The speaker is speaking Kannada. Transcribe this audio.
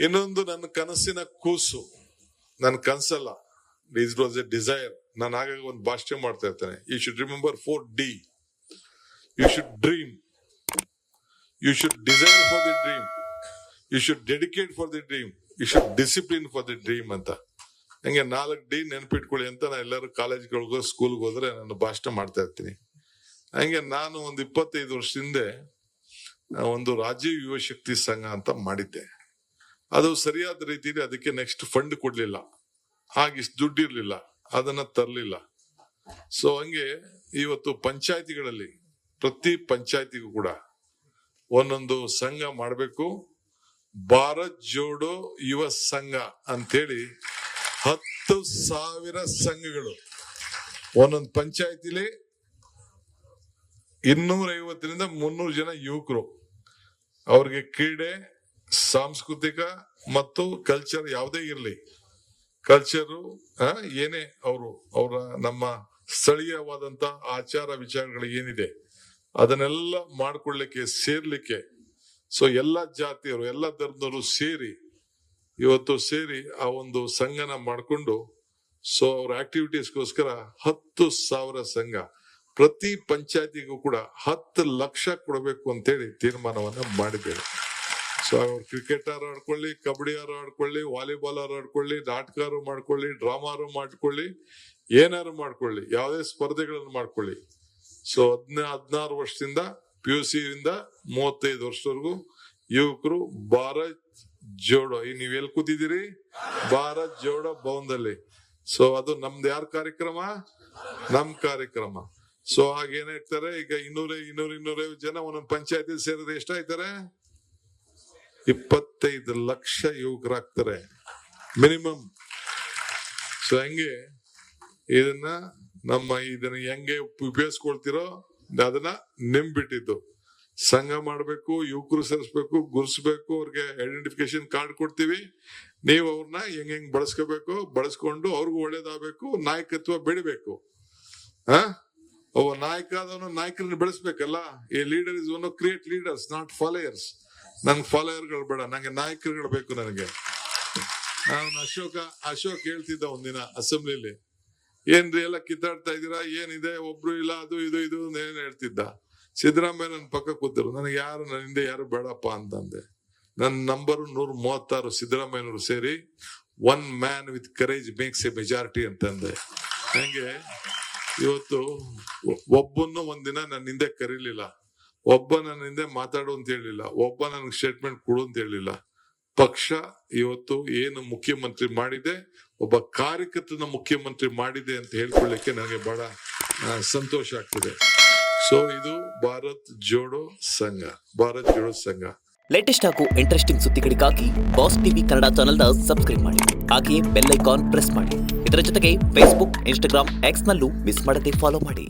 ಇನ್ನೊಂದು ನನ್ನ ಕನಸಿನ ಕೂಸು, ನನ್ನ ಕನಸಲ್ಲ, ಇಟ್ ವಾಸ್ ಎ ಡಿಸೈರ್. ನಾನು ಆಗಾಗ ಒಂದು ಭಾಷಣ ಮಾಡ್ತಾ ಇರ್ತೇನೆ. You should remember 4D. You should dream, you should desire for the dream, you should dedicate for the dream, you should discipline for the dream ಅಂತ. ಹಂಗೆ 4D ನೆನ್ಪಿಟ್ಕೊಳ್ಳಿ ಅಂತ ನಾ ಎಲ್ಲರೂ ಕಾಲೇಜ್ಗಳಿಗೋ ಸ್ಕೂಲ್ಗೆ ಹೋದ್ರೆ ನಾನು ಭಾಷಣ ಮಾಡ್ತಾ ಇರ್ತೀನಿ. ಹಂಗೆ ನಾನು ಒಂದು 25 ವರ್ಷದಿಂದ ಒಂದು ರಾಜೀವ್ ಯುವ ಶಕ್ತಿ ಸಂಘ ಅಂತ ಮಾಡಿದ್ದೆ. ಅದು ಸರಿಯಾದ ರೀತಿಯಲ್ಲಿ ಅದಕ್ಕೆ ನೆಕ್ಸ್ಟ್ ಫಂಡ್ ಕೊಡ್ಲಿಲ್ಲ, ಹಾಗಿಷ್ಟು ದುಡ್ಡು ಇರ್ಲಿಲ್ಲ, ಅದನ್ನ ತರಲಿಲ್ಲ. ಸೊ ಹಂಗೆ ಇವತ್ತು ಪಂಚಾಯತಿಗಳಲ್ಲಿ ಪ್ರತಿ ಪಂಚಾಯತಿಗೂ ಕೂಡ ಒಂದೊಂದು ಸಂಘ ಮಾಡಬೇಕು. ಭಾರತ್ ಜೋಡೋ ಯುವ ಸಂಘ ಅಂತೇಳಿ 10,000 ಸಂಘಗಳು ಒಂದೊಂದು ಪಂಚಾಯತಿಲಿ 250ರಿಂದ 300 ಜನ ಯುವಕರು, ಅವ್ರಿಗೆ ಕ್ರೀಡೆ, ಸಾಂಸ್ಕೃತಿಕ ಮತ್ತು ಕಲ್ಚರ್ ಯಾವುದೇ ಇರಲಿ, ಕಲ್ಚರು ಏನೇ ಅವರ ನಮ್ಮ ಸ್ಥಳೀಯವಾದಂತ ಆಚಾರ ವಿಚಾರಗಳು ಏನಿದೆ ಅದನ್ನೆಲ್ಲ ಮಾಡ್ಕೊಳ್ಳಿಕ್ಕೆ ಸೇರ್ಲಿಕ್ಕೆ. ಸೊ ಎಲ್ಲಾ ಜಾತಿಯವರು, ಎಲ್ಲಾ ಧರ್ಮದವರು ಸೇರಿ ಆ ಒಂದು ಸಂಘನ ಮಾಡ್ಕೊಂಡು, ಸೊ ಅವ್ರ ಆಕ್ಟಿವಿಟೀಸ್ಗೋಸ್ಕರ 10,000 ಸಂಘ, ಪ್ರತಿ ಪಂಚಾಯತಿಗೂ ಕೂಡ 10 ಲಕ್ಷ ಕೊಡಬೇಕು ಅಂತೇಳಿ ತೀರ್ಮಾನವನ್ನ ಮಾಡಿದ್ದೇವೆ. ಸೊ ಅವ್ರು ಕ್ರಿಕೆಟ್ ಆಡ್ಕೊಳ್ಳಿ, ಕಬಡ್ಡಿ ಆಡ್ಕೊಳ್ಳಿ, ವಾಲಿಬಾಲ್ ಆಡ್ಕೊಳ್ಳಿ, ನಾಟಕ ಮಾಡ್ಕೊಳ್ಳಿ, ಡ್ರಾಮಾ ಮಾಡ್ಕೊಳ್ಳಿ, ಏನಾರು ಮಾಡ್ಕೊಳ್ಳಿ, ಯಾವುದೇ ಸ್ಪರ್ಧೆಗಳನ್ನು ಮಾಡ್ಕೊಳ್ಳಿ. ಸೊ 16 ವರ್ಷದಿಂದ PUC ಇಂದ 35 ವರ್ಷದವರೆಗೂ ಯುವಕರು ಭಾರತ್ ಜೋಡೋ, ನೀವ್ ಎಲ್ಲಿ ಕೂತಿದ್ದೀರಿ? ಭಾರತ್ ಜೋಡೋ ಭವನದಲ್ಲಿ. ಸೊ ಅದು ನಮ್ದು ಯಾರ ಕಾರ್ಯಕ್ರಮ? ನಮ್ ಕಾರ್ಯಕ್ರಮ. ಸೊ ಹಾಗೇನ್ ಹೇಳ್ತಾರೆ, ಈಗ 250 ಜನ ಒಂದೊಂದು ಪಂಚಾಯತಿ ಸೇರಿದ್ರೆ ಎಷ್ಟಾಯ್ತಾರೆ? 25 ಲಕ್ಷ ಯುವಕರಾಗ್ತಾರೆ ಮಿನಿಮಮ್. ಸೊ ಹಂಗೆ ಇದನ್ನ ಹೆಂಗೆ ಉಪಯೋಗಿಸ್ಕೊಳ್ತಿರೋ ಅದನ್ನ ನೆಂಬಿಟ್ಟಿದ್ದು. ಸಂಘ ಮಾಡ್ಬೇಕು, ಯುವಕರು ಸೇರಿಸ್ಬೇಕು, ಗುರ್ಸ್ಬೇಕು, ಅವ್ರಿಗೆ ಐಡೆಂಟಿಫಿಕೇಶನ್ ಕಾರ್ಡ್ ಕೊಡ್ತೀವಿ. ನೀವು ಅವ್ರನ್ನ ಹೆಂಗ್ ಬಳಸ್ಕೋಬೇಕು, ಬಳಸ್ಕೊಂಡು ಅವ್ರಿಗೂ ಒಳ್ಳೇದಾಗಬೇಕು, ನಾಯಕತ್ವ ಬೆಳಿಬೇಕು. ಒಬ್ಬ ನಾಯಕ ಆದವನು ನಾಯಕರನ್ನ ಬೆಳೆಸ್ಬೇಕಲ್ಲ. ಈ leader is one create leaders, not followers. ನಂಗೆ ಫಾಲೋಯರ್ಗಳು ಬೇಡ, ನಂಗೆ ನಾಯಕರುಗಳು ಬೇಕು. ನನಗೆ ನಾನು ಅಶೋಕ್ ಹೇಳ್ತಿದ್ದ ಒಂದಿನ ಅಸೆಂಬ್ಲಿಲಿ, ಏನ್ರಿ ಎಲ್ಲ ಕಿತ್ತಾಡ್ತಾ ಇದೀರಾ, ಏನಿದೆ, ಒಬ್ರು ಇಲ್ಲ, ಅದು ಇದು ಏನ್ ಹೇಳ್ತಿದ್ದ. ಸಿದ್ದರಾಮಯ್ಯ ನನ್ನ ಪಕ್ಕ ಕೂತಿರು, ನನಗೆ ನನ್ನ ಹಿಂದೆ ಯಾರು ಬೇಡಪ್ಪ ಅಂತಂದೆ. ನನ್ನ ನಂಬರು 136, ಸಿದ್ದರಾಮಯ್ಯನವರು ಸೇರಿ, 1 man with courage makes a majority ಅಂತಂದೆ. ಹಂಗೆ ಇವತ್ತು ಒಬ್ಬನ್ನು ಒಂದಿನ ನನ್ನ ಹಿಂದೆ ಕರೀಲಿಲ್ಲ, ಒಬ್ಬ ನನ್ನ ಹಿಂದೆ ಮಾತಾಡು ಅಂತ ಹೇಳಿಲ್ಲ, ಒಬ್ಬ ನನ್ಗೆ ಸ್ಟೇಟ್ಮೆಂಟ್ ಕೊಡು ಅಂತ ಹೇಳಿಲ್ಲ. ಪಕ್ಷ ಇವತ್ತು ಏನು ಮುಖ್ಯಮಂತ್ರಿ ಮಾಡಿದೆ, ಒಬ್ಬ ಕಾರ್ಯಕರ್ತನ ಮುಖ್ಯಮಂತ್ರಿ ಮಾಡಿದೆ ಅಂತ ಹೇಳ್ಕೊಳ್ಳಿಕ್ಕೆ ನನಗೆ ಬಹಳ ಸಂತೋಷ ಆಗ್ತದೆ. ಸೊ ಇದು ಭಾರತ್ ಜೋಡೋ ಸಂಘ. ಲೇಟೆಸ್ಟ್ ಹಾಗೂ ಇಂಟ್ರೆಸ್ಟಿಂಗ್ ಸುದ್ದಿಗಳಿಗಾಗಿ ಬಾಸ್ ಟಿವಿ ಕನ್ನಡ ಚಾನೆಲ್ನ ಸಬ್ಸ್ಕ್ರೈಬ್ ಮಾಡಿ. ಹಾಗೆಯೇ ಬೆಲ್ ಐಕಾನ್ ಪ್ರೆಸ್ ಮಾಡಿ. ಇದರ ಜೊತೆಗೆ ಫೇಸ್ಬುಕ್, ಇನ್ಸ್ಟಾಗ್ರಾಮ್, ಎಕ್ಸ್ ನಲ್ಲೂ ಮಿಸ್ ಮಾಡದೆ ಫಾಲೋ ಮಾಡಿ.